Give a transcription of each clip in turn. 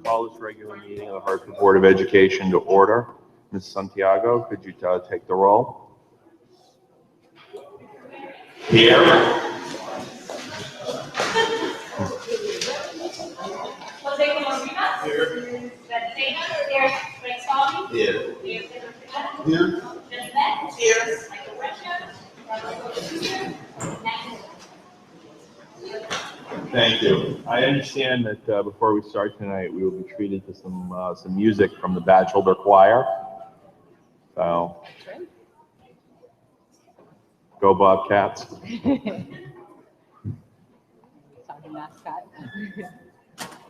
call this regular meeting of the Hartford Board of Education to order. Ms. Santiago, could you take the roll? Here. Thank you. I understand that before we start tonight, we will be treated to some music from the Batchelder Choir. So, go Bobcats.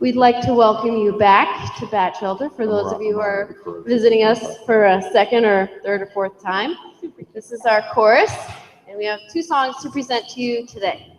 We'd like to welcome you back to Batchelder for those of you who are visiting us for a second or third or fourth time. This is our chorus, and we have 2 songs to present to you today.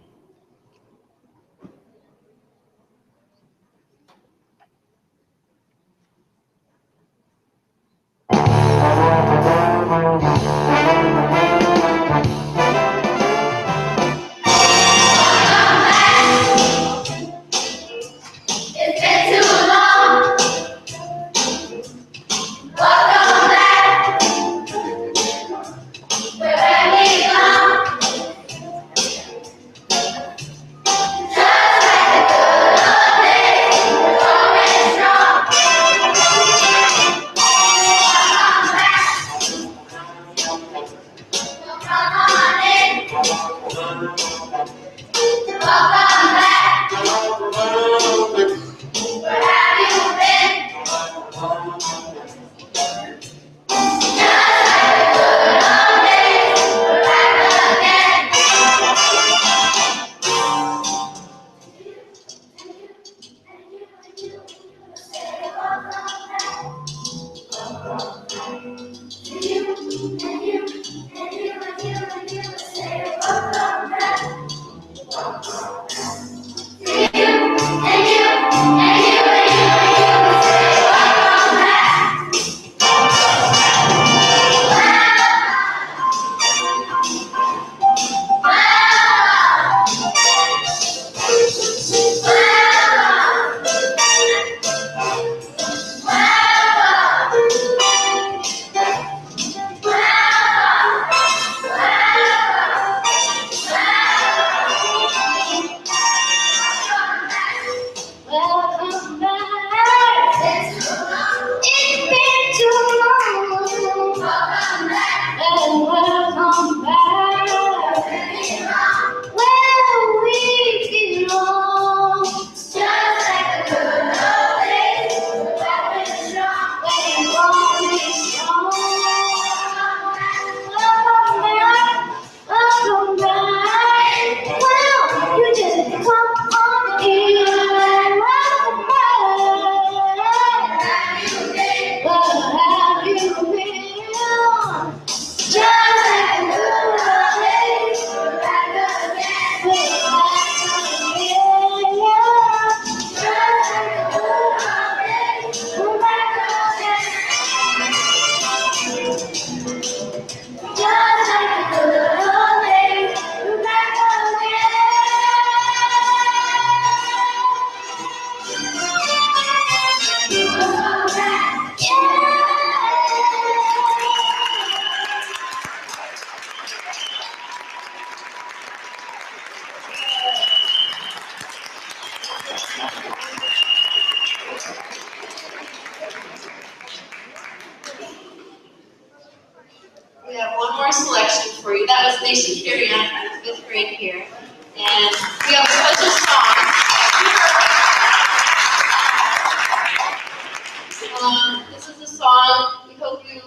We have one more selection for you. That was Nation Carry On from the 5th grade here. And we have a special song. This is a song. We hope you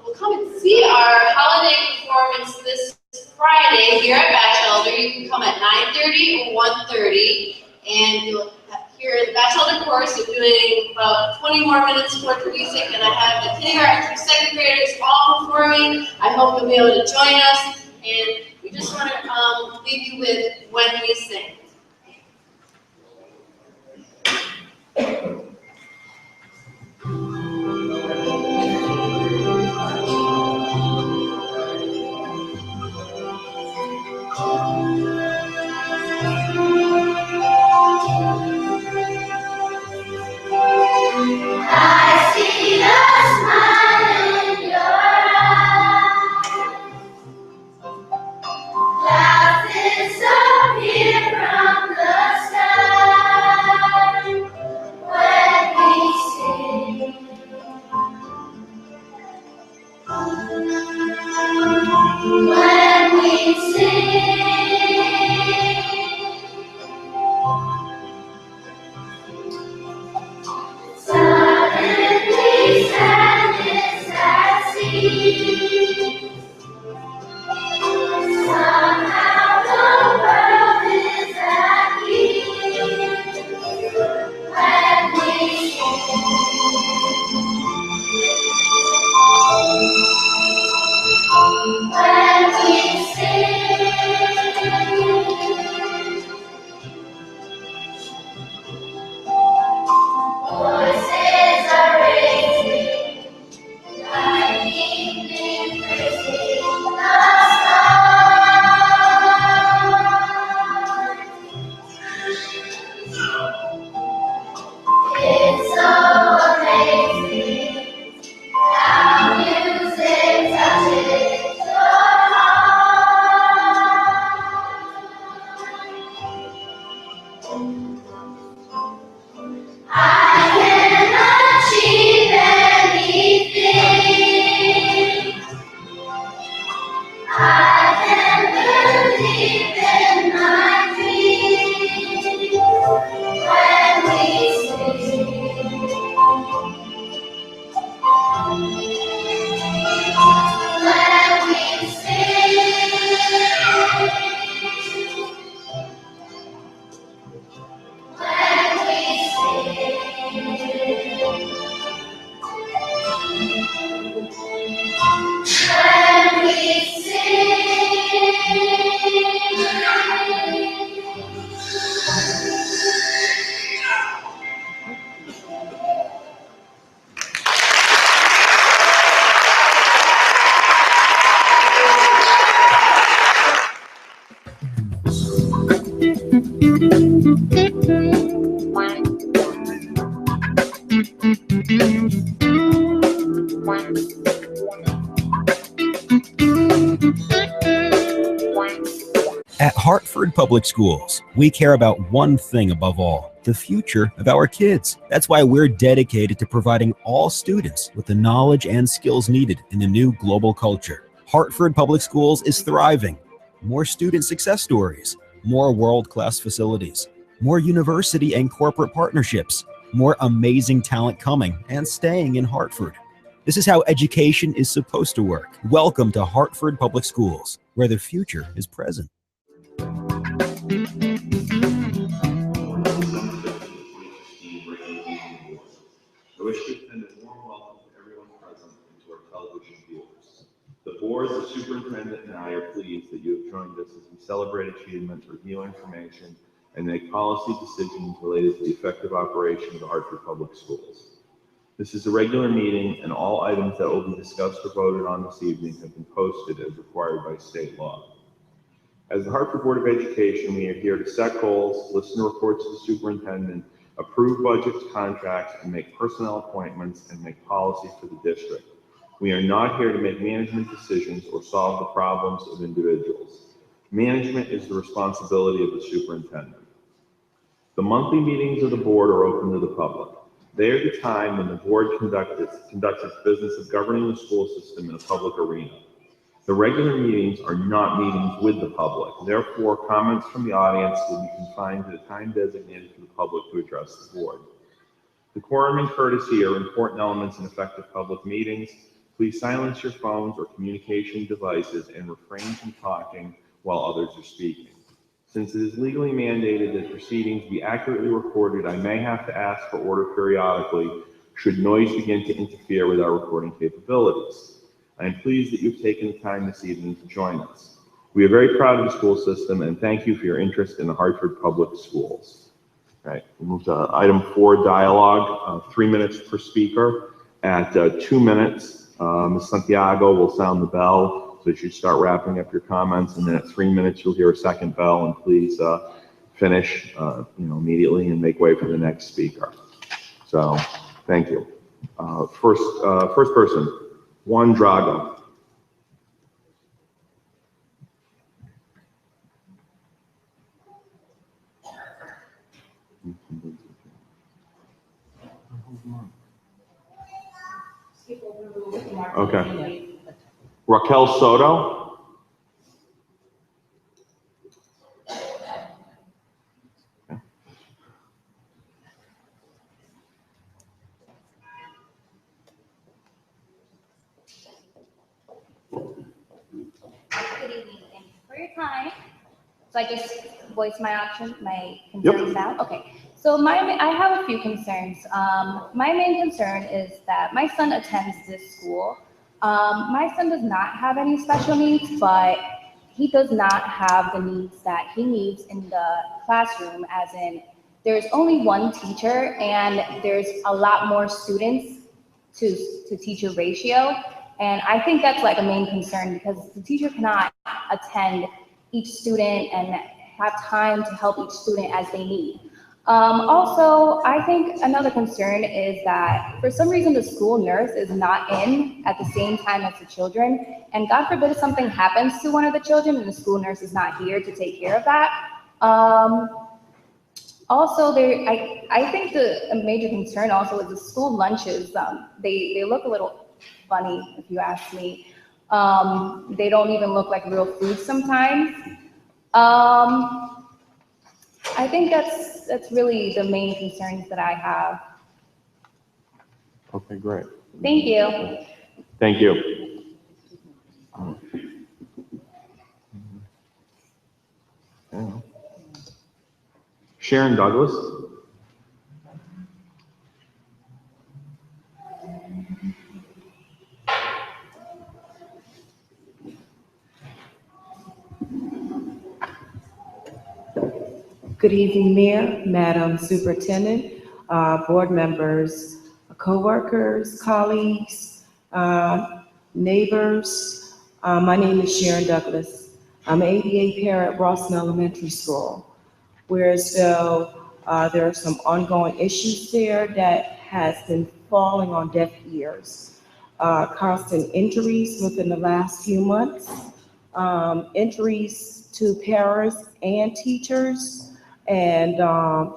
will come and see our holiday performance this Friday here at Batchelder. You can come at 9:30 or 1:30. And you'll hear the Batchelder chorus. They're doing about 20 more minutes worth of music, and I have the kindergarten through 2nd graders all performing. I hope you'll be able to join us, and we just want to leave you with When We Sing. At Hartford Public Schools, we care about one thing above all: the future of our kids. That's why we're dedicated to providing all students with the knowledge and skills needed in the new global culture. Hartford Public Schools is thriving. More student success stories, more world-class facilities, more university and corporate partnerships, more amazing talent coming and staying in Hartford. This is how education is supposed to work. Welcome to Hartford Public Schools, where the future is present. I wish to extend a warm welcome to everyone present and to our television viewers. The board, the superintendent, and I are pleased that you have joined us as we celebrate achievements, review information, and make policy decisions related to the effective operation of the Hartford Public Schools. This is a regular meeting, and all items that will be discussed or voted on this evening have been posted as required by state law. As the Hartford Board of Education, we are here to set goals, listen to reports of the superintendent, approve budgets, contracts, and make personnel appointments and make policy for the district. We are not here to make management decisions or solve the problems of individuals. Management is the responsibility of the superintendent. The monthly meetings of the board are open to the public. They are the time when the board conducts its business of governing the school system in a public arena. The regular meetings are not meetings with the public. Therefore, comments from the audience will be confined to the time designated for the public to address the board. Decorum and courtesy are important elements in effective public meetings. Please silence your phones or communication devices and refrain from talking while others are speaking. Since it is legally mandated that proceedings be accurately recorded, I may have to ask for order periodically should noise begin to interfere with our recording capabilities. I am pleased that you've taken the time this evening to join us. We are very proud of the school system and thank you for your interest in the Hartford Public Schools. All right, we'll move to item 4, dialogue, 3 minutes per speaker. At 2 minutes, Ms. Santiago will sound the bell, so you should start wrapping up your comments, and then at 3 minutes you'll hear a second bell, and please finish immediately and make way for the next speaker. So, thank you. First person. Juan Drago. Okay. Raquel Soto. Good evening, thank you for your time. So I just voiced my concerns now? Okay, so I have a few concerns. My main concern is that my son attends this school. My son does not have any special needs, but he does not have the needs that he needs in the classroom, as in there's only one teacher and there's a lot more students to teacher ratio. And I think that's like a main concern because the teacher cannot attend each student and have time to help each student as they need. Also, I think another concern is that for some reason the school nurse is not in at the same time as the children. And God forbid if something happens to one of the children and the school nurse is not here to take care of that. Also, I think a major concern also is the school lunches. They look a little funny, if you ask me. They don't even look like real food sometimes. I think that's really the main concerns that I have. Okay, great. Thank you. Thank you. Sharon Douglas. Good evening, Mayor, Madam Superintendent, board members, co-workers, colleagues, neighbors. My name is Sharon Douglas. I'm an ADA para at Rawson Elementary School, whereas though there are some ongoing issues there that has been falling on deaf ears. Constant injuries within the last few months, injuries to paras and teachers, and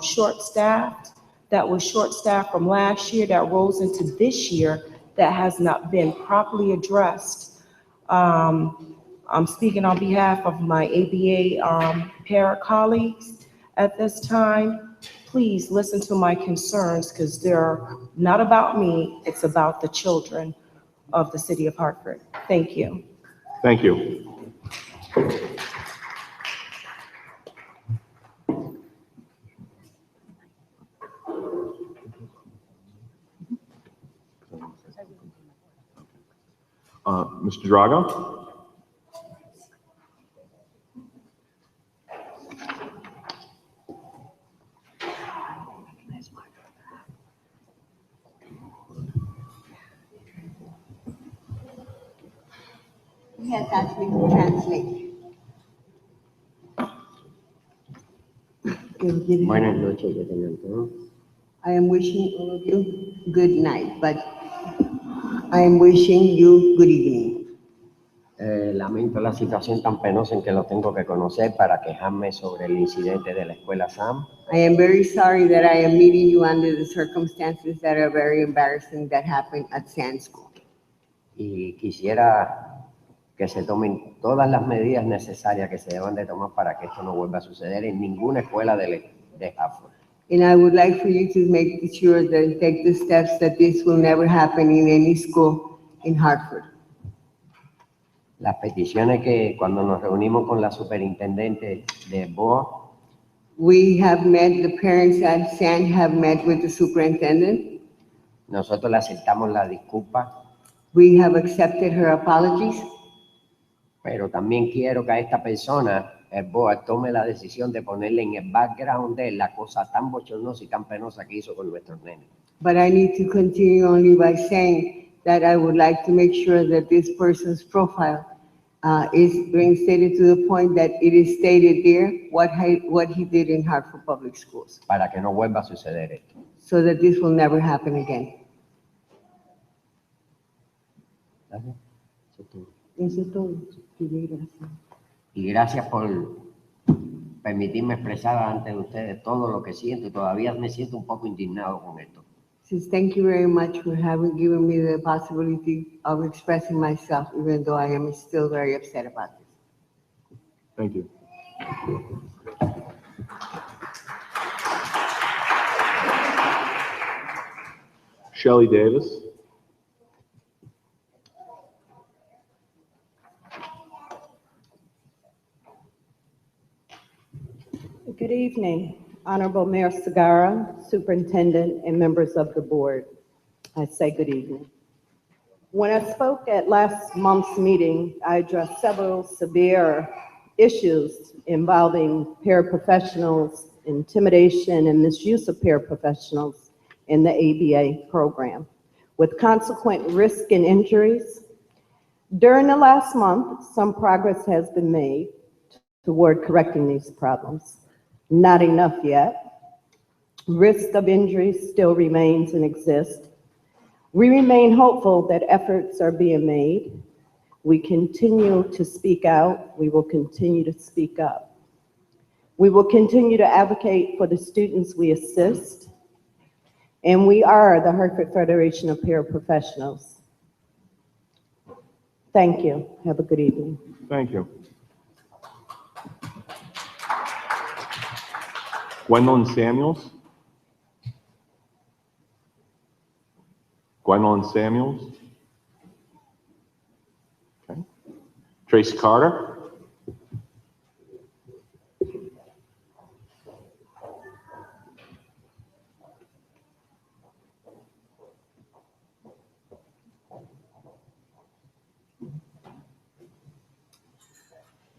short-staffed. That was short-staffed from last year that rolls into this year that has not been properly addressed. I'm speaking on behalf of my ABA para colleagues at this time. Please listen to my concerns because they're not about me, it's about the children of the city of Hartford. Thank you. Thank you. Mr. Drago? He has asked me to translate. Buenas noches, yo tengo todo. I am wishing all of you good night, but I am wishing you good evening. Lamento la situación tan penosa en que lo tengo que conocer para quejarme sobre el incidente de la escuela Sam. I am very sorry that I am meeting you under the circumstances that are very embarrassing that happened at Sand School. Y quisiera que se tomen todas las medidas necesarias que se deban de tomar para que esto no vuelva a suceder en ninguna escuela de Hartford. And I would like for you to make sure that take the steps that this will never happen in any school in Hartford. Las peticiones que cuando nos reunimos con la superintendente de BOA, We have met, the parents at Sand have met with the superintendent. nosotros le aceptamos la disculpa, We have accepted her apologies. pero también quiero que a esta persona, el BOA, tome la decisión de ponerle en el background de la cosa tan bochornosa y tan penosa que hizo con nuestros nenes. But I need to continue only by saying that I would like to make sure that this person's profile is being stated to the point that it is stated there what he did in Hartford Public Schools, Para que no vuelva a suceder esto. so that this will never happen again. ¿Gracias? Eso es todo. Eso es todo. Gracias. Y gracias por permitirme expresar ante de ustedes todo lo que siento y todavía me siento un poco indignado con esto. Says, thank you very much for having given me the possibility of expressing myself, even though I am still very upset about this. Thank you. Shelley Davis? Good evening, Honorable Mayor Segarra, Superintendent, and members of the board. I say good evening. When I spoke at last month's meeting, I addressed several severe issues involving paraprofessionals, intimidation, and misuse of paraprofessionals in the ABA program, with consequent risk and injuries. During the last month, some progress has been made toward correcting these problems. Not enough yet. Risk of injury still remains and exists. We remain hopeful that efforts are being made. We continue to speak out. We will continue to speak up. We will continue to advocate for the students we assist. And we are the Hartford Federation of Paraprofessionals. Thank you. Have a good evening. Thank you. Gwendolyn Samuels? Gwendolyn Samuels? Okay. Tracy Carter?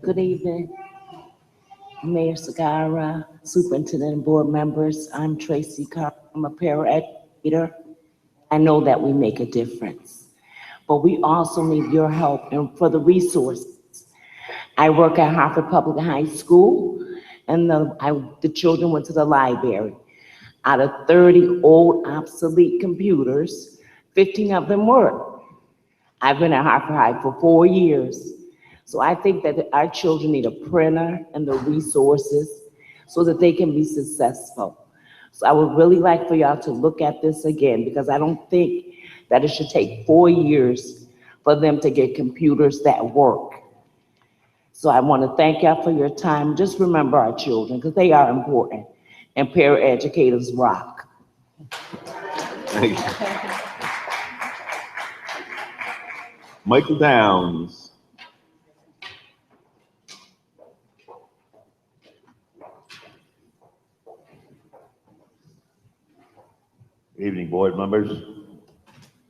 Good evening, Mayor Segarra, Superintendent and board members. I'm Tracy Carr. I'm a para-educator. I know that we make a difference, but we also need your help and for the resources. I work at Hartford Public High School, and the children went to the library. Out of 30 old obsolete computers, 15 of them work. I've been at Hartford High for 4 years. So I think that our children need a printer and the resources so that they can be successful. So I would really like for y'all to look at this again, because I don't think that it should take 4 years for them to get computers that work. So I want to thank y'all for your time. Just remember our children, because they are important, and paraeducators rock. Thank you. Michael Downs. Evening, board members,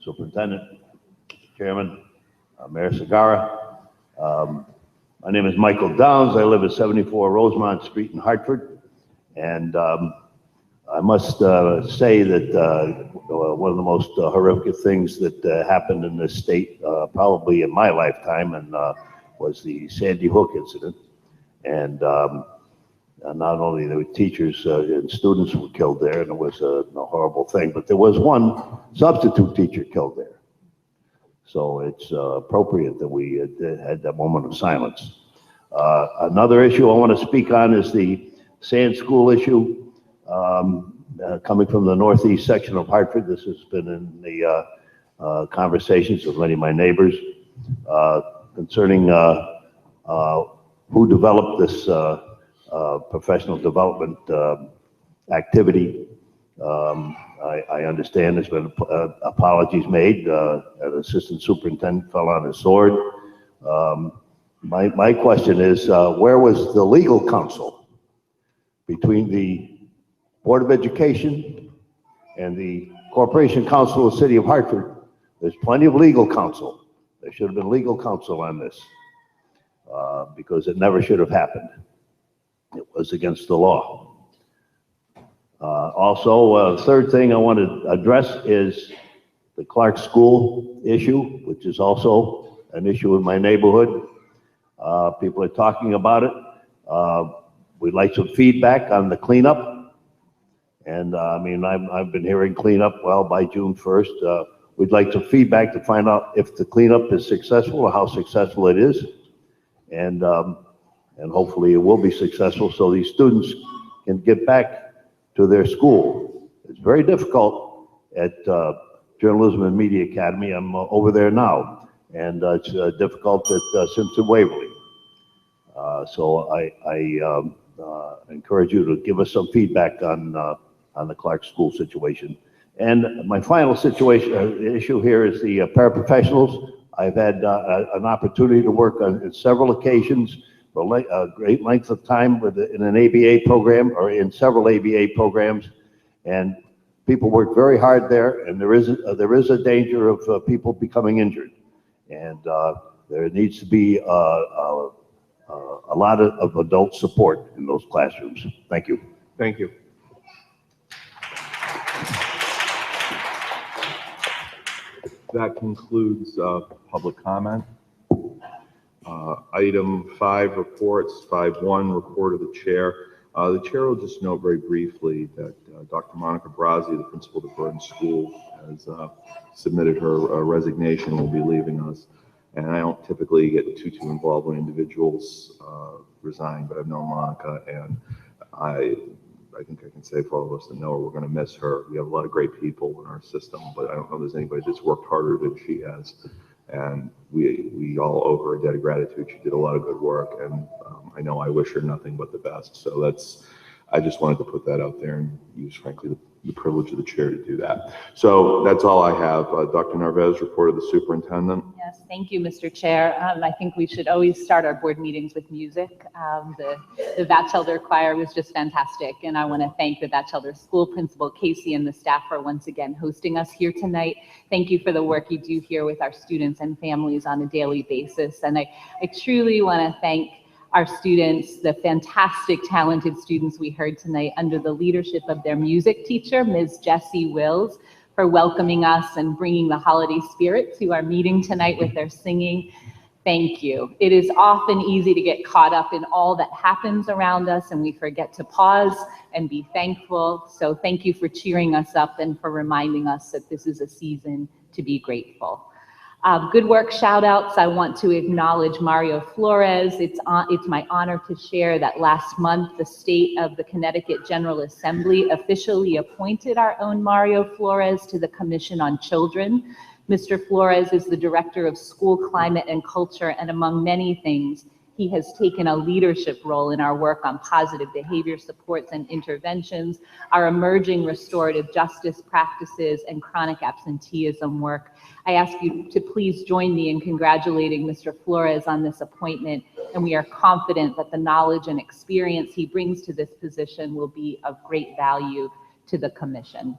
superintendent, chairman, Mayor Sagara. My name is Michael Downs. I live at 74 Rosemont Street in Hartford. And I must say that one of the most horrific things that happened in this state, probably in my lifetime, and was the Sandy Hook incident. And not only the teachers and students were killed there, and it was a horrible thing, but there was one substitute teacher killed there. So it's appropriate that we had that moment of silence. Another issue I want to speak on is the Sand School issue. Coming from the northeast section of Hartford, this has been in the conversations with many of my neighbors concerning who developed this professional development activity. I understand there's been apologies made. An assistant superintendent fell on his sword. My question is, where was the legal counsel between the Board of Education and the Corporation Council of the City of Hartford? There's plenty of legal counsel. There should have been legal counsel on this because it never should have happened. It was against the law. Also, third thing I want to address is the Clark School issue, which is also an issue in my neighborhood. People are talking about it. We'd like some feedback on the cleanup. And I mean, I've been hearing cleanup, well, by June 1st. We'd like some feedback to find out if the cleanup is successful or how successful it is. And hopefully it will be successful so these students can get back to their school. It's very difficult at Journalism and Media Academy. I'm over there now, and it's difficult at Simpson Waverly. So I encourage you to give us some feedback on the Clark School situation. And my final issue here is the paraprofessionals. I've had an opportunity to work on several occasions for a great length of time in an ABA program or in several ABA programs, and people work very hard there, and there is a danger of people becoming injured, and there needs to be a lot of adult support in those classrooms. Thank you. Thank you. That concludes public comment. Item 5, reports. 5.1, report of the chair. The chair will just note very briefly that Dr. Monica Brazzi, the principal of the Burton School, has submitted her resignation, will be leaving us. And I don't typically get too involved when individuals resign, but I've known Monica, and I think I can say for all of us that know her, we're going to miss her. We have a lot of great people in our system, but I don't know if there's anybody that's worked harder than she has. And we all owe her a debt of gratitude. She did a lot of good work, and I know I wish her nothing but the best. So I just wanted to put that out there and use, frankly, the privilege of the chair to do that. So that's all I have. Dr. Narvaez, report of the superintendent. Yes, thank you, Mr. Chair. I think we should always start our board meetings with music. The Batchelder Choir was just fantastic, and I want to thank the Batchelder School Principal, Casey, and the staff for once again hosting us here tonight. Thank you for the work you do here with our students and families on a daily basis. And I truly want to thank our students, the fantastic, talented students we heard tonight under the leadership of their music teacher, Ms. Jessie Wills, for welcoming us and bringing the holiday spirit to our meeting tonight with their singing. Thank you. It is often easy to get caught up in all that happens around us and we forget to pause and be thankful. So thank you for cheering us up and for reminding us that this is a season to be grateful. Good work shout outs. I want to acknowledge Mario Flores. It's my honor to share that last month, the state of the Connecticut General Assembly officially appointed our own Mario Flores to the Commission on Children. Mr. Flores is the Director of School Climate and Culture, and among many things, he has taken a leadership role in our work on positive behavior supports and interventions, our emerging restorative justice practices, and chronic absenteeism work. I ask you to please join me in congratulating Mr. Flores on this appointment, and we are confident that the knowledge and experience he brings to this position will be of great value to the Commission.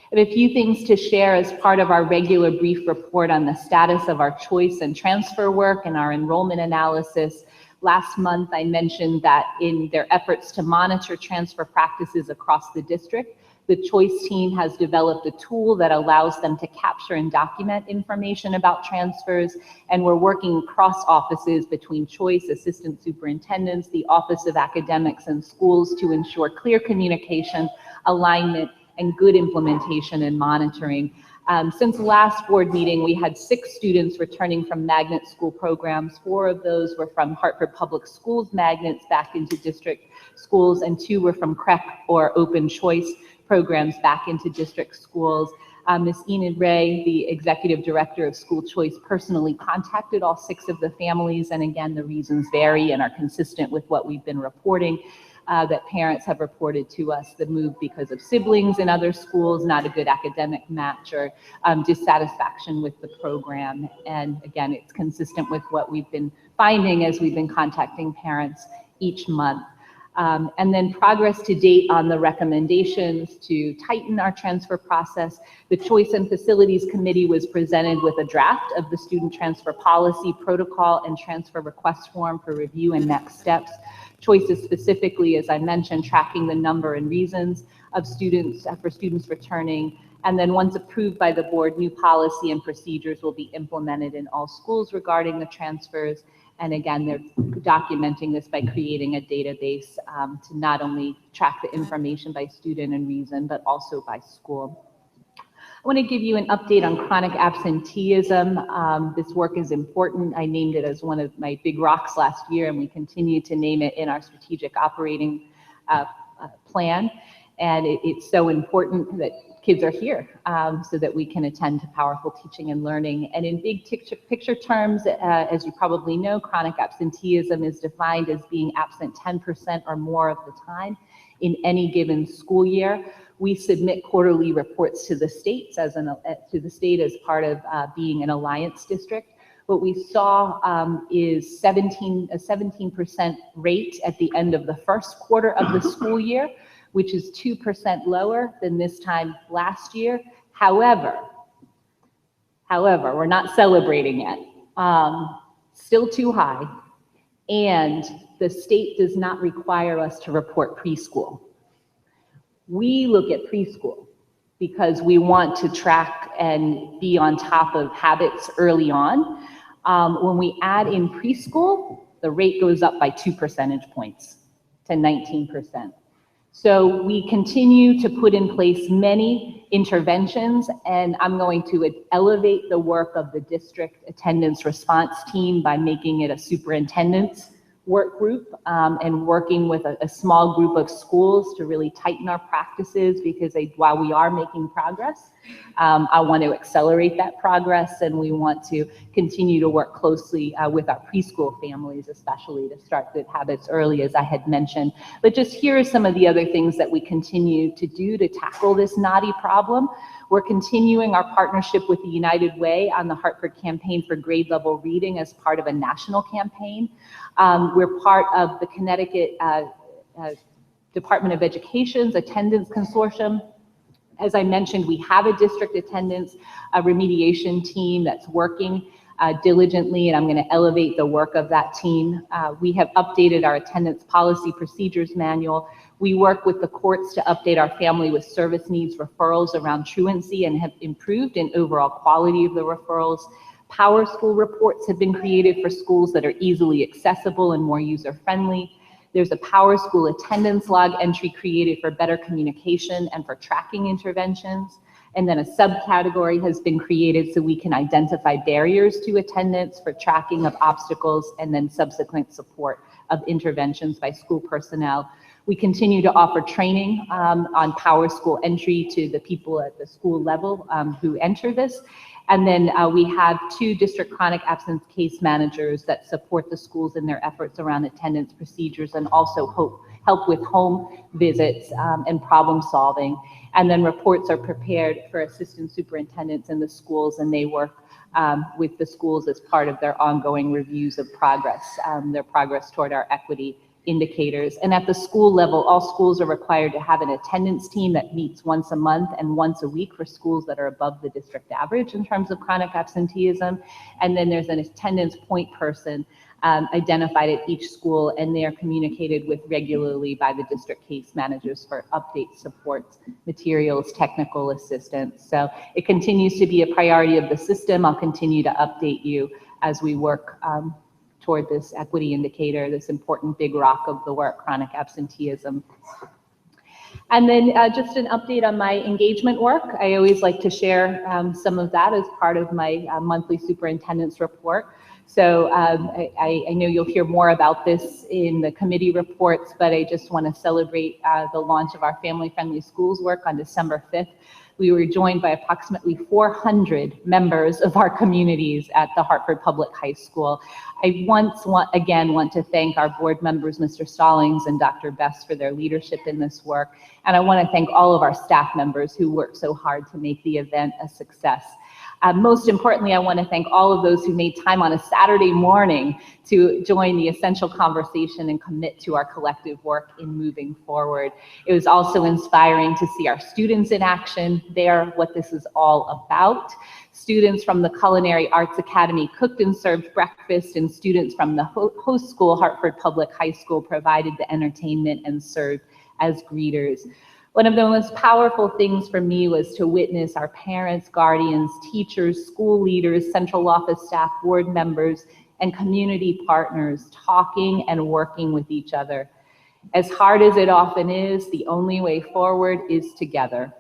I have a few things to share as part of our regular brief report on the status of our choice and transfer work and our enrollment analysis. Last month, I mentioned that in their efforts to monitor transfer practices across the district, the choice team has developed a tool that allows them to capture and document information about transfers, and we're working across offices between choice, assistant superintendents, the Office of Academics, and schools to ensure clear communication, alignment, and good implementation and monitoring. Since last board meeting, we had 6 students returning from magnet school programs. 4 of those were from Hartford Public Schools magnets back into district schools, and 2 were from CREC or open choice programs back into district schools. Ms. Enid Ray, the Executive Director of School Choice, personally contacted all 6 of the families, and again, the reasons vary and are consistent with what we've been reporting. That parents have reported to us the move because of siblings in other schools, not a good academic match, or dissatisfaction with the program. And again, it's consistent with what we've been finding as we've been contacting parents each month. And then progress to date on the recommendations to tighten our transfer process. The Choice and Facilities Committee was presented with a draft of the student transfer policy, protocol, and transfer request form for review and next steps. Choice is specifically, as I mentioned, tracking the number and reasons of students for students returning. And then once approved by the board, new policy and procedures will be implemented in all schools regarding the transfers. And again, they're documenting this by creating a database to not only track the information by student and reason, but also by school. I want to give you an update on chronic absenteeism. This work is important. I named it as one of my big rocks last year, and we continue to name it in our strategic operating plan. And it's so important that kids are here so that we can attend to powerful teaching and learning. And in big picture terms, as you probably know, chronic absenteeism is defined as being absent 10% or more of the time in any given school year. We submit quarterly reports to the states as part of being an alliance district. What we saw is a 17% rate at the end of the first quarter of the school year, which is 2% lower than this time last year. However, we're not celebrating yet. Still too high, and the state does not require us to report preschool. We look at preschool because we want to track and be on top of habits early on. When we add in preschool, the rate goes up by 2 percentage points to 19%. So we continue to put in place many interventions, and I'm going to elevate the work of the district attendance response team by making it a superintendent's work group and working with a small group of schools to really tighten our practices, because while we are making progress, I want to accelerate that progress, and we want to continue to work closely with our preschool families, especially to start good habits early, as I had mentioned. But just here are some of the other things that we continue to do to tackle this knotty problem. We're continuing our partnership with the United Way on the Hartford Campaign for Grade Level Reading as part of a national campaign. We're part of the Connecticut Department of Education's Attendance Consortium. As I mentioned, we have a district attendance remediation team that's working diligently, and I'm going to elevate the work of that team. We have updated our attendance policy procedures manual. We work with the courts to update our family with service needs referrals around truancy and have improved in overall quality of the referrals. Power School reports have been created for schools that are easily accessible and more user-friendly. There's a Power School attendance log entry created for better communication and for tracking interventions. And then a subcategory has been created so we can identify barriers to attendance for tracking of obstacles and then subsequent support of interventions by school personnel. We continue to offer training on Power School entry to the people at the school level who enter this. And then we have 2 district chronic absence case managers that support the schools in their efforts around attendance procedures and also help with home visits and problem solving. And then reports are prepared for assistant superintendents in the schools, and they work with the schools as part of their ongoing reviews of progress, their progress toward our equity indicators. And at the school level, all schools are required to have an attendance team that meets once a month and once a week for schools that are above the district average in terms of chronic absenteeism. And then there's an attendance point person identified at each school, and they are communicated with regularly by the district case managers for updates, supports, materials, technical assistance. So it continues to be a priority of the system. I'll continue to update you as we work toward this equity indicator, this important big rock of the work, chronic absenteeism. And then just an update on my engagement work. I always like to share some of that as part of my monthly superintendent's report. So I know you'll hear more about this in the committee reports, but I just want to celebrate the launch of our family-friendly schools work on December 5th. We were joined by approximately 400 members of our communities at the Hartford Public High School. I again want to thank our board members, Mr. Stallings and Dr. Best, for their leadership in this work. And I want to thank all of our staff members who worked so hard to make the event a success. Most importantly, I want to thank all of those who made time on a Saturday morning to join the essential conversation and commit to our collective work in moving forward. It was also inspiring to see our students in action. They're what this is all about. Students from the Culinary Arts Academy cooked and served breakfast, and students from the host school, Hartford Public High School, provided the entertainment and served as greeters. One of the most powerful things for me was to witness our parents, guardians, teachers, school leaders, central office staff, board members, and community partners talking and working with each other. As hard as it often is, the only way forward is together.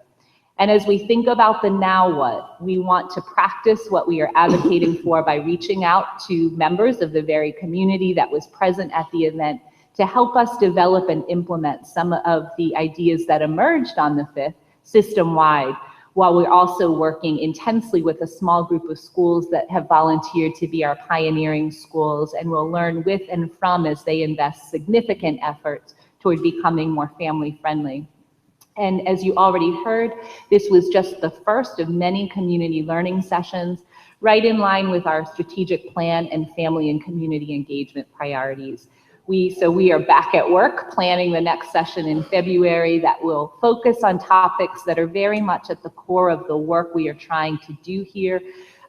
And as we think about the now what, we want to practice what we are advocating for by reaching out to members of the very community that was present at the event to help us develop and implement some of the ideas that emerged on the 5th system-wide, while we're also working intensely with a small group of schools that have volunteered to be our pioneering schools and will learn with and from as they invest significant efforts toward becoming more family-friendly. And as you already heard, this was just the first of many community learning sessions, right in line with our strategic plan and family and community engagement priorities. So we are back at work planning the next session in February that will focus on topics that are very much at the core of the work we are trying to do here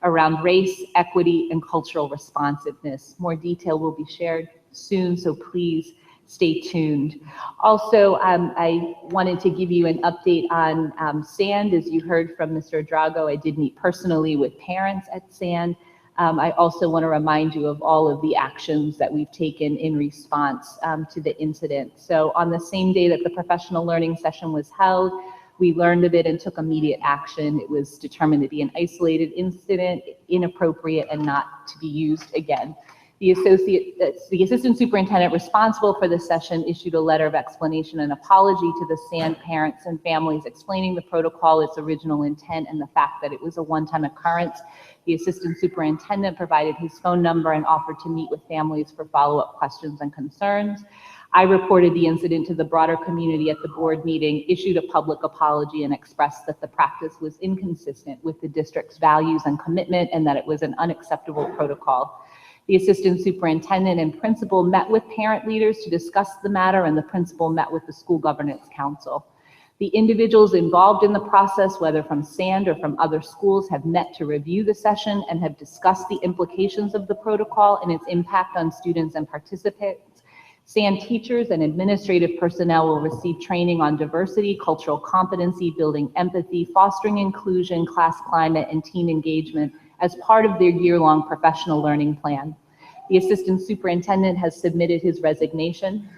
around race, equity, and cultural responsiveness. More detail will be shared soon, so please stay tuned. Also, I wanted to give you an update on SAND. As you heard from Mr. Drago, I did meet personally with parents at SAND. I also want to remind you of all of the actions that we've taken in response to the incident. So on the same day that the professional learning session was held, we learned of it and took immediate action. It was determined to be an isolated incident, inappropriate, and not to be used again. The assistant superintendent responsible for this session issued a letter of explanation and apology to the SAND parents and families, explaining the protocol, its original intent, and the fact that it was a one-time occurrence. The assistant superintendent provided his phone number and offered to meet with families for follow-up questions and concerns. I reported the incident to the broader community at the board meeting, issued a public apology, and expressed that the practice was inconsistent with the district's values and commitment and that it was an unacceptable protocol. The assistant superintendent and principal met with parent leaders to discuss the matter, and the principal met with the school governance council. The individuals involved in the process, whether from SAND or from other schools, have met to review the session and have discussed the implications of the protocol and its impact on students and participants. SAN teachers and administrative personnel will receive training on diversity, cultural competency, building empathy, fostering inclusion, class climate, and team engagement as part of their year-long professional learning plan. The assistant superintendent has submitted his resignation.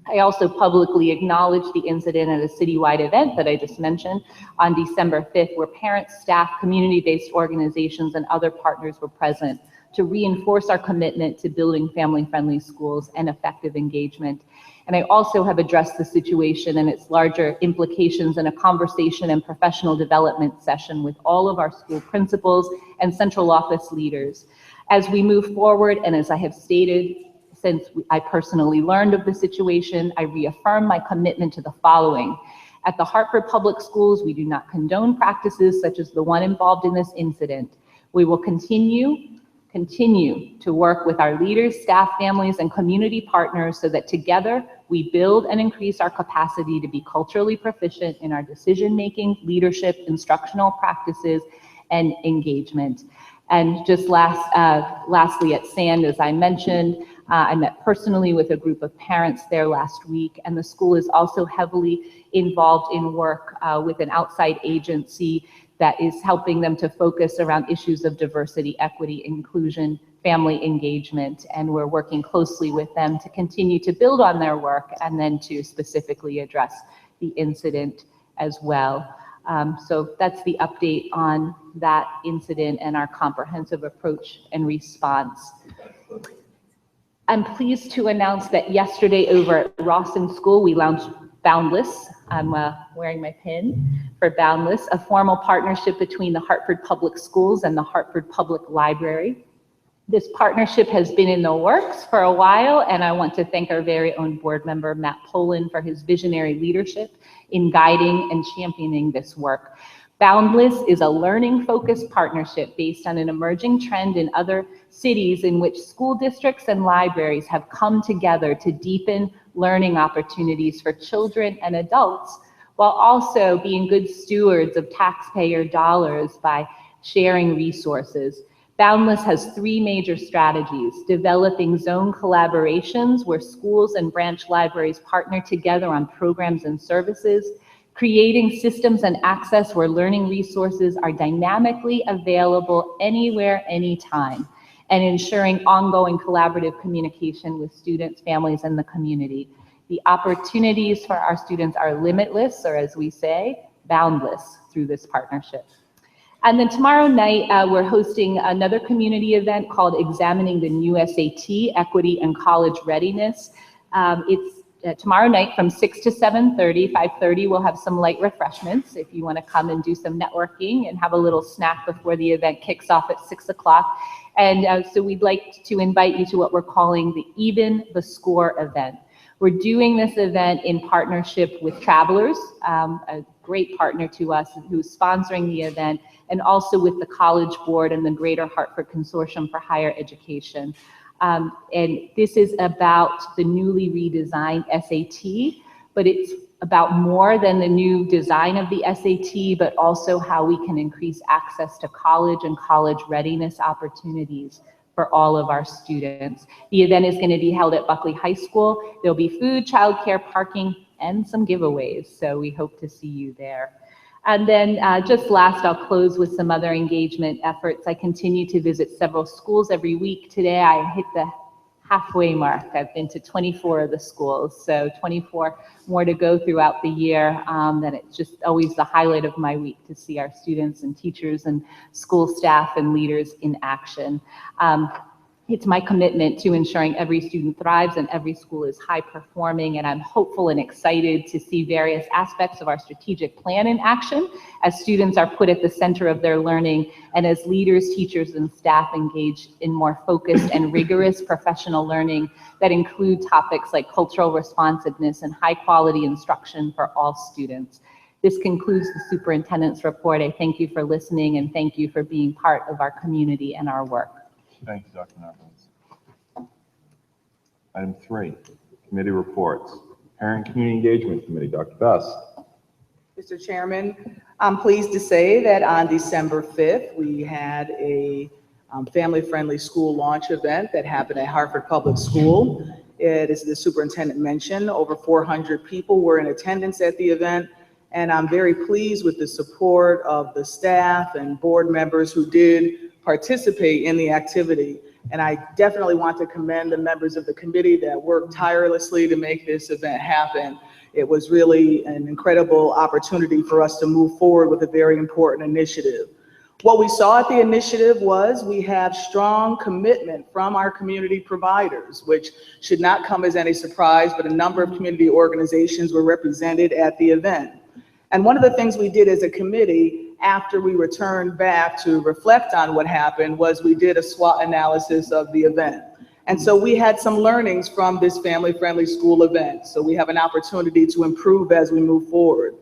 I also publicly acknowledged the incident at a citywide event that I just mentioned on December 5th, where parents, staff, community-based organizations, and other partners were present to reinforce our commitment to building family-friendly schools and effective engagement. And I also have addressed the situation and its larger implications in a conversation and professional development session with all of our school principals and central office leaders. As we move forward, and as I have stated, since I personally learned of the situation, I reaffirm my commitment to the following. At the Hartford Public Schools, we do not condone practices such as the one involved in this incident. We will continue to work with our leaders, staff, families, and community partners so that together we build and increase our capacity to be culturally proficient in our decision-making, leadership, instructional practices, and engagement. And just lastly, at SAND, as I mentioned, I met personally with a group of parents there last week, and the school is also heavily involved in work with an outside agency that is helping them to focus around issues of diversity, equity, inclusion, family engagement, and we're working closely with them to continue to build on their work and then to specifically address the incident as well. So that's the update on that incident and our comprehensive approach and response. I'm pleased to announce that yesterday over at Rawson School, we launched Boundless. I'm wearing my pin for Boundless, a formal partnership between the Hartford Public Schools and the Hartford Public Library. This partnership has been in the works for a while, and I want to thank our very own board member, Matt Poland, for his visionary leadership in guiding and championing this work. Boundless is a learning-focused partnership based on an emerging trend in other cities in which school districts and libraries have come together to deepen learning opportunities for children and adults, while also being good stewards of taxpayer dollars by sharing resources. Boundless has three major strategies: developing zone collaborations where schools and branch libraries partner together on programs and services, creating systems and access where learning resources are dynamically available anywhere, anytime, and ensuring ongoing collaborative communication with students, families, and the community. The opportunities for our students are limitless, or as we say, boundless through this partnership. And then tomorrow night, we're hosting another community event called Examining the New SAT, Equity and College Readiness. It's tomorrow night from 6 to 7:30. 5:30, we'll have some light refreshments if you want to come and do some networking and have a little snack before the event kicks off at 6 o'clock. And so we'd like to invite you to what we're calling the Even the Score event. We're doing this event in partnership with Travelers, a great partner to us who's sponsoring the event, and also with the College Board and the Greater Hartford Consortium for Higher Education. And this is about the newly redesigned SAT, but it's about more than the new design of the SAT, but also how we can increase access to college and college readiness opportunities for all of our students. The event is going to be held at Buckley High School. There'll be food, childcare, parking, and some giveaways, so we hope to see you there. And then just last, I'll close with some other engagement efforts. I continue to visit several schools every week. Today, I hit the halfway mark. I've been to 24 of the schools, so 24 more to go throughout the year. And it's just always the highlight of my week to see our students and teachers and school staff and leaders in action. It's my commitment to ensuring every student thrives and every school is high performing, and I'm hopeful and excited to see various aspects of our strategic plan in action as students are put at the center of their learning and as leaders, teachers, and staff engage in more focused and rigorous professional learning that include topics like cultural responsiveness and high quality instruction for all students. This concludes the superintendent's report. I thank you for listening and thank you for being part of our community and our work. Thank you, Dr. Narvaez. Item 3, committee reports. Parent Community Engagement Committee, Dr. Best. Mr. Chairman, I'm pleased to say that on December 5th, we had a family-friendly school launch event that happened at Hartford Public School. As the superintendent mentioned, over 400 people were in attendance at the event, and I'm very pleased with the support of the staff and board members who did participate in the activity. And I definitely want to commend the members of the committee that worked tirelessly to make this event happen. It was really an incredible opportunity for us to move forward with a very important initiative. What we saw at the initiative was we have strong commitment from our community providers, which should not come as any surprise, but a number of community organizations were represented at the event. And one of the things we did as a committee after we returned back to reflect on what happened was we did a SWOT analysis of the event. And so we had some learnings from this family-friendly school event. So we have an opportunity to improve as we move forward.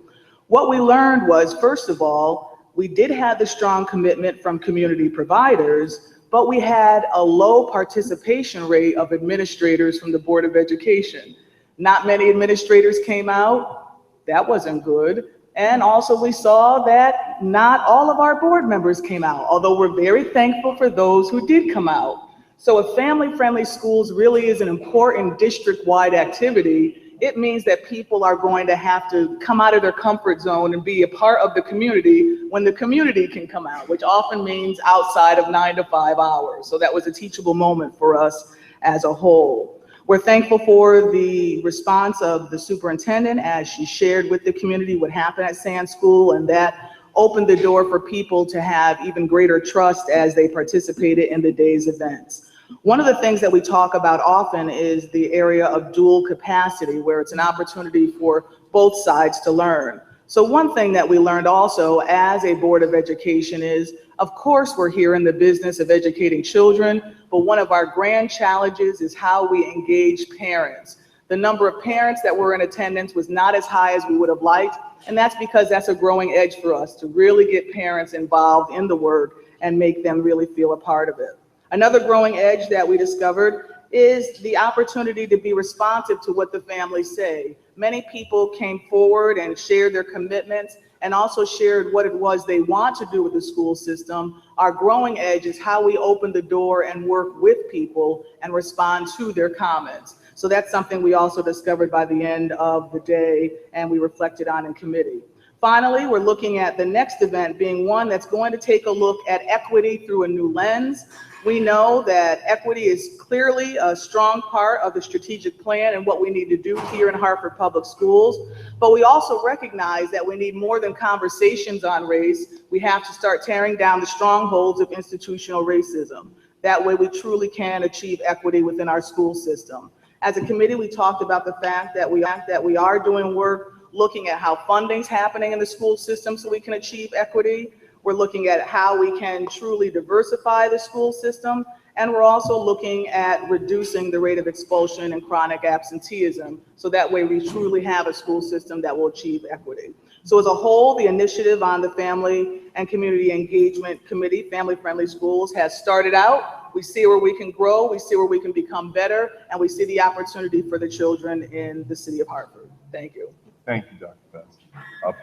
What we learned was, first of all, we did have the strong commitment from community providers, but we had a low participation rate of administrators from the Board of Education. Not many administrators came out. That wasn't good. And also we saw that not all of our board members came out, although we're very thankful for those who did come out. So if family-friendly schools really is an important district-wide activity, it means that people are going to have to come out of their comfort zone and be a part of the community when the community can come out, which often means outside of 9 to 5 hours. So that was a teachable moment for us as a whole. We're thankful for the response of the superintendent as she shared with the community what happened at Sand School, and that opened the door for people to have even greater trust as they participated in the day's events. One of the things that we talk about often is the area of dual capacity, where it's an opportunity for both sides to learn. So one thing that we learned also as a Board of Education is, of course, we're here in the business of educating children, but one of our grand challenges is how we engage parents. The number of parents that were in attendance was not as high as we would have liked, and that's because that's a growing edge for us to really get parents involved in the work and make them really feel a part of it. Another growing edge that we discovered is the opportunity to be responsive to what the families say. Many people came forward and shared their commitments and also shared what it was they want to do with the school system. Our growing edge is how we open the door and work with people and respond to their comments. So that's something we also discovered by the end of the day and we reflected on in committee. Finally, we're looking at the next event being one that's going to take a look at equity through a new lens. We know that equity is clearly a strong part of the strategic plan and what we need to do here in Hartford Public Schools. But we also recognize that we need more than conversations on race. We have to start tearing down the strongholds of institutional racism. That way we truly can achieve equity within our school system. As a committee, we talked about the fact that we are doing work looking at how funding's happening in the school system so we can achieve equity. We're looking at how we can truly diversify the school system. And we're also looking at reducing the rate of expulsion and chronic absenteeism. So that way we truly have a school system that will achieve equity. So as a whole, the initiative on the Family and Community Engagement Committee, Family Friendly Schools, has started out. We see where we can grow, we see where we can become better, and we see the opportunity for the children in the city of Hartford. Thank you. Thank you, Dr. Best.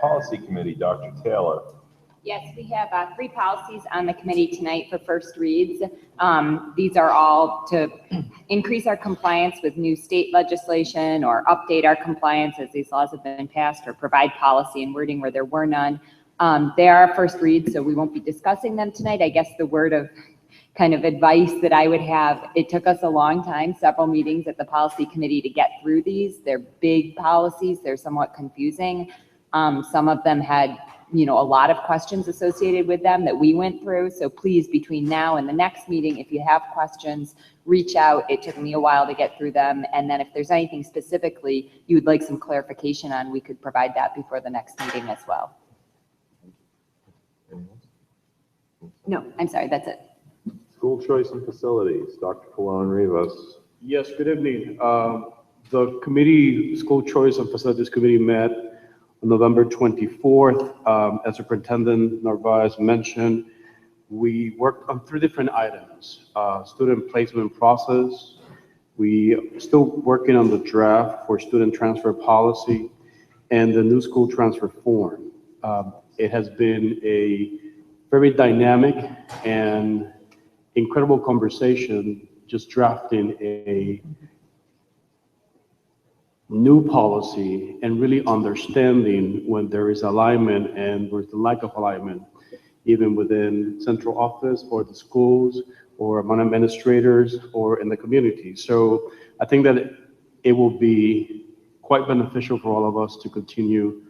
Policy Committee, Dr. Taylor. Yes, we have 3 policies on the committee tonight for first reads. These are all to increase our compliance with new state legislation or update our compliance as these laws have been passed or provide policy and wording where there were none. They are first reads, so we won't be discussing them tonight. I guess the word of kind of advice that I would have, it took us a long time, several meetings at the policy committee to get through these. They're big policies, they're somewhat confusing. Some of them had, a lot of questions associated with them that we went through. So please, between now and the next meeting, if you have questions, reach out. It took me a while to get through them. And then if there's anything specifically you would like some clarification on, we could provide that before the next meeting as well. No, I'm sorry, that's it. School choice and facilities, Dr. Colon Rivas. Yes, good evening. The committee, School Choice and Facilities Committee met on November 24th. As Superintendent Narvaez mentioned, we worked on 3 different items. Student placement process. We are still working on the draft for student transfer policy and the new school transfer form. It has been a very dynamic and incredible conversation just drafting a new policy and really understanding when there is alignment and there's the lack of alignment, even within central office or the schools or among administrators or in the community. So I think that it will be quite beneficial for all of us to continue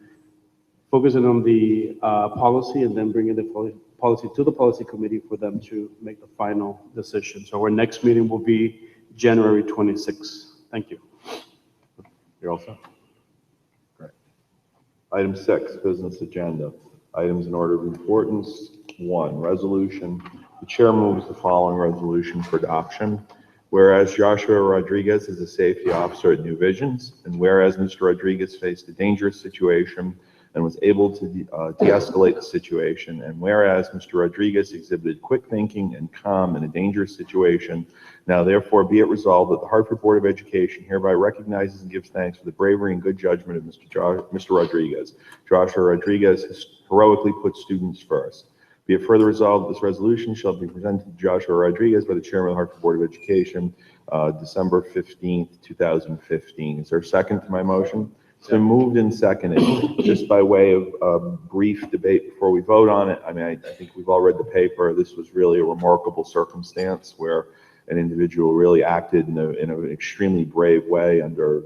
focusing on the policy and then bringing the policy to the policy committee for them to make the final decision. So our next meeting will be January 26th. Thank you. You're all set? Great. Item 6, business agenda. Items in order of importance. 1, resolution. The chair moves the following resolution for adoption. Whereas Joshua Rodriguez is a safety officer at New Visions, and whereas Mr. Rodriguez faced a dangerous situation and was able to de-escalate the situation, and whereas Mr. Rodriguez exhibited quick thinking and calm in a dangerous situation, now therefore be it resolved that the Hartford Board of Education hereby recognizes and gives thanks for the bravery and good judgment of Mr. Rodriguez. Joshua Rodriguez has heroically put students first. Be it further resolved that this resolution shall be presented to Joshua Rodriguez by the Chairman of the Hartford Board of Education, December 15th, 2015. Is there a second to my motion? It's been moved and seconded. Just by way of brief debate before we vote on it, I mean, I think we've all read the paper. This was really a remarkable circumstance where an individual really acted in an extremely brave way under a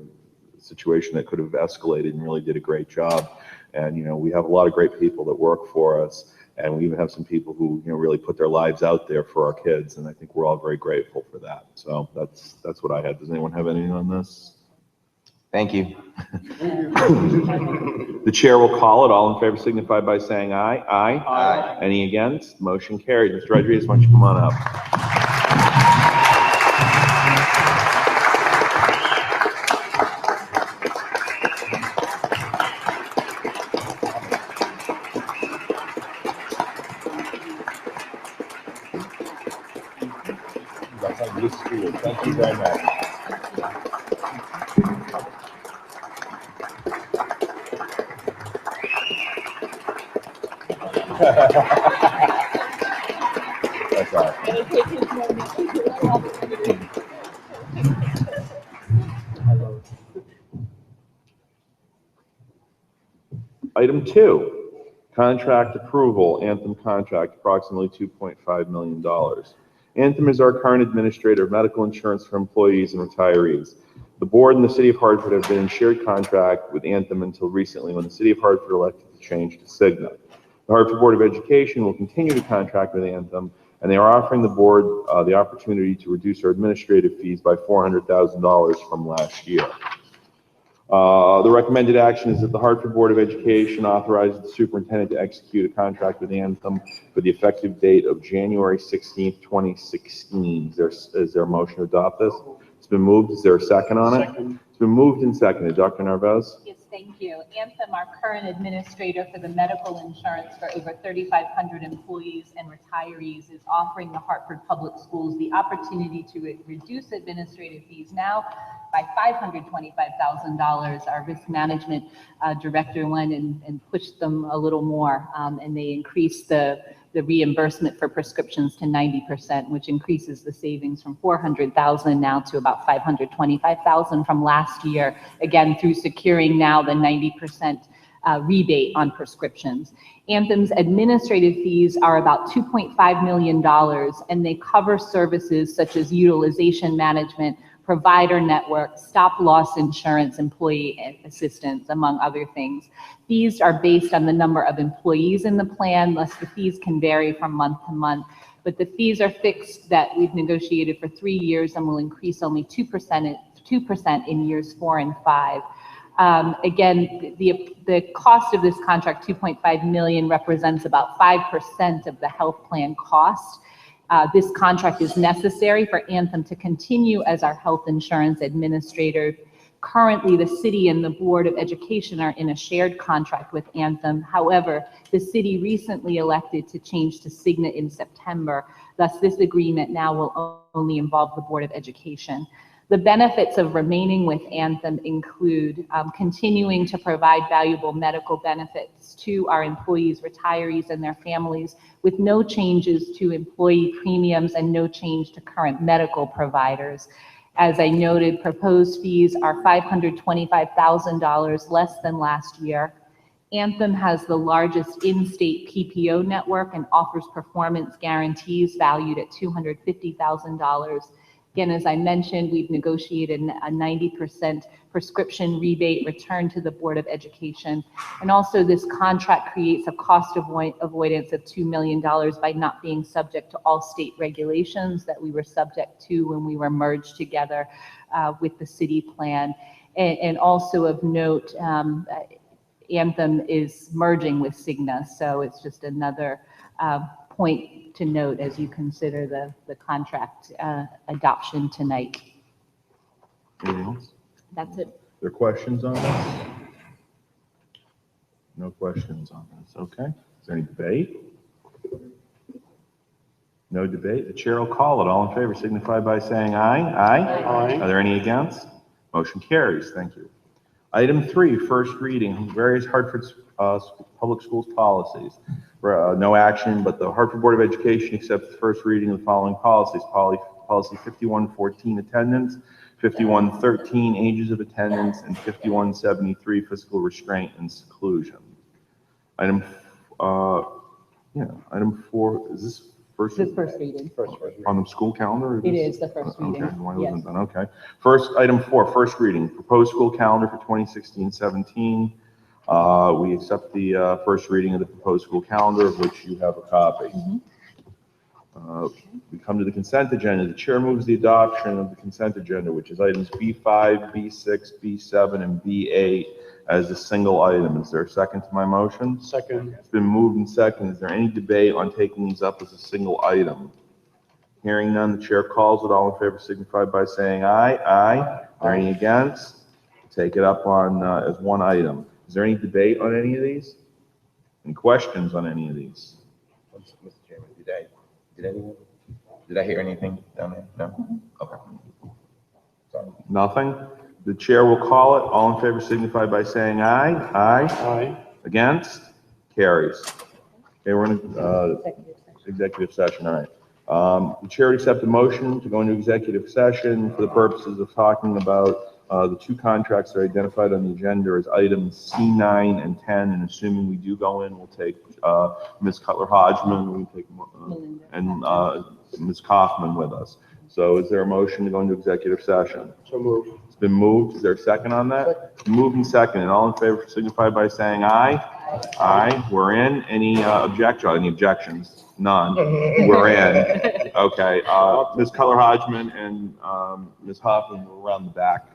situation that could have escalated and really did a great job. And, you know, we have a lot of great people that work for us. And we even have some people who, you know, really put their lives out there for our kids. And I think we're all very grateful for that. So that's what I had. Does anyone have anything on this? Thank you. The chair will call it. All in favor signify by saying aye. Aye. Aye. Any against? Motion carried. Mr. Rodriguez, why don't you come on up? Thank you very much. That's all right. Item 2, contract approval, Anthem contract, approximately $2.5 million. Anthem is our current administrator of medical insurance for employees and retirees. The board and the city of Hartford have been in shared contract with Anthem until recently when the city of Hartford elected to change to Cigna. The Hartford Board of Education will continue to contract with Anthem, and they are offering the board the opportunity to reduce our administrative fees by $400,000 from last year. The recommended action is that the Hartford Board of Education authorizes the superintendent to execute a contract with Anthem for the effective date of January 16th, 2016. Is there a motion to adopt this? It's been moved. Is there a second on it? Second. It's been moved and seconded. Dr. Narvaez? Yes, thank you. Anthem, our current administrator for the medical insurance for over 3,500 employees and retirees, is offering the Hartford Public Schools the opportunity to reduce administrative fees now by $525,000. Our risk management director went and pushed them a little more, and they increased the reimbursement for prescriptions to 90%, which increases the savings from $400,000 now to about $525,000 from last year, again, through securing now the 90% rebate on prescriptions. Anthem's administrative fees are about $2.5 million, and they cover services such as utilization management, provider network, stop-loss insurance, employee assistance, among other things. Fees are based on the number of employees in the plan, thus the fees can vary from month to month. But the fees are fixed that we've negotiated for 3 years and will increase only 2% in years 4 and 5. Again, the cost of this contract, $2.5 million, represents about 5% of the health plan cost. This contract is necessary for Anthem to continue as our health insurance administrator. Currently, the city and the Board of Education are in a shared contract with Anthem. However, the city recently elected to change to Cigna in September. Thus, this agreement now will only involve the Board of Education. The benefits of remaining with Anthem include continuing to provide valuable medical benefits to our employees, retirees, and their families with no changes to employee premiums and no change to current medical providers. As I noted, proposed fees are $525,000 less than last year. Anthem has the largest in-state PPO network and offers performance guarantees valued at $250,000. Again, as I mentioned, we've negotiated a 90% prescription rebate return to the Board of Education. And also this contract creates a cost avoidance of $2 million by not being subject to all state regulations that we were subject to when we were merged together with the city plan. And also of note, Anthem is merging with Cigna, so it's just another point to note as you consider the contract adoption tonight. Anything else? That's it. There questions on this? No questions on this, okay. Is there any debate? No debate. The chair will call it. All in favor signify by saying aye. Aye. Aye. Are there any against? Motion carries. Thank you. Item 3, first reading, various Hartford public schools policies. No action, but the Hartford Board of Education accepts the first reading of the following policies. Policy 5114, attendance, 5113, ages of attendance, and 5173, physical restraint and seclusion. Item 4, is this first? This first reading. On the school calendar? It is the first reading. Okay, why Yes. wasn't done? Okay. Item 4, first reading, proposed school calendar for 2016-17. We accept the first reading of the proposed school calendar, of which you have a copy. We come to the consent agenda. The chair moves the adoption of the consent agenda, which is items B5, B6, B7, and B8 as a single item. Is there a second to my motion? Second. It's been moved and seconded. Is there any debate on taking these up as a single item? Hearing none, the chair calls it. All in favor signify by saying aye. Aye. Are there any against? Take it up on as one item. Is there any debate on any of these? Any questions on any of these? Mr. Chairman, did I hear anything down there? No? Okay. Sorry. Nothing? The chair will call it. All in favor signify by saying aye. Aye. Aye. Against? Carries. Okay, we're in executive session. All right. The chair would accept a motion to go into executive session for the purposes of talking about the 2 contracts that are identified on the agenda as items C9 and 10, and assuming we do go in, we'll take Ms. Cutler-Hodgman, we take and Ms. Kaufman with us. So is there a motion to go into executive session? So moved. It's been moved. Is there a second on that? Moved and seconded. All in favor signify by saying aye. Aye. We're in. Any objections? None. We're in. Okay. Ms. Cutler-Hodgman and Ms. Hoffman will around the back.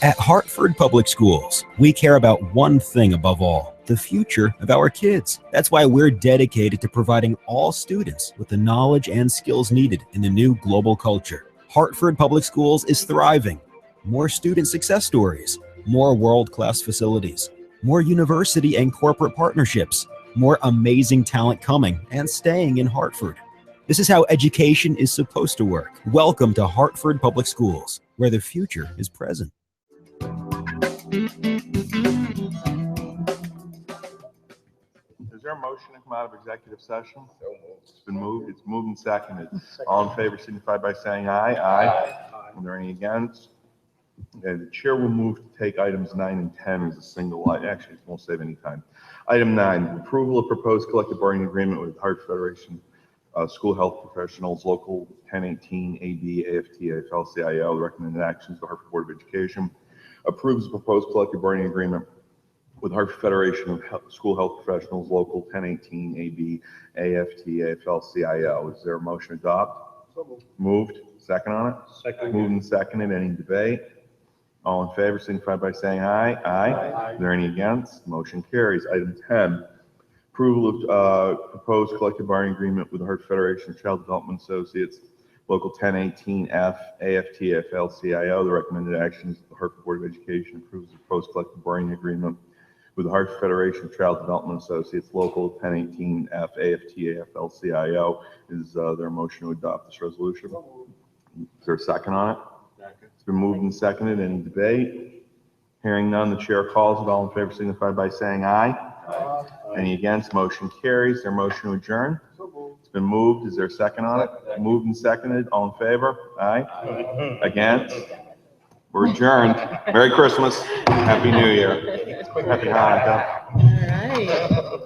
At Hartford Public Schools, we care about one thing above all: the future of our kids. That's why we're dedicated to providing all students with the knowledge and skills needed in the new global culture. Hartford Public Schools is thriving. More student success stories, more world-class facilities, more university and corporate partnerships, more amazing talent coming and staying in Hartford. This is how education is supposed to work. Welcome to Hartford Public Schools, where the future is present. Is there a motion to come out of executive session? It's been moved. It's moved and seconded. All in favor signify by saying aye. Aye. Are there any against? Okay, the chair will move to take items 9 and 10 as a single item. Actually, it won't save any time. Item 9, approval of proposed collective bargaining agreement with Hartford Federation School Health Professionals, Local 1018, AB, AFT, AFL-CIO. The recommended actions, the Hartford Board of Education approves the proposed collective bargaining agreement with Hartford Federation of School Health Professionals, Local 1018, AB, AFT, AFL-CIO. Is there a motion to adopt? So moved. Moved. Second on it? Second. Moved and seconded. Any debate? All in favor signify by saying aye. Aye. Are there any against? Motion carries. Item 10, approval of proposed collective bargaining agreement with the Hartford Federation of Child Development Associates, Local 1018F, AFT, AFL-CIO. The recommended action is the Hartford Board of Education approves the proposed collective bargaining agreement with the Hartford Federation of Child Development Associates, Local 1018F, AFT, AFL-CIO. Is there a motion to adopt this resolution? Is there a second on it? It's been moved and seconded. Any debate? Hearing none, the chair calls it. All in favor signify by saying aye. Aye. Any against? Motion carries. Is there a motion to adjourn? It's been moved. Is there a second on it? Moved and seconded. All in favor? Aye. Aye. Against? We're adjourned. Merry Christmas. Happy New Year. Happy Hanukkah. All right.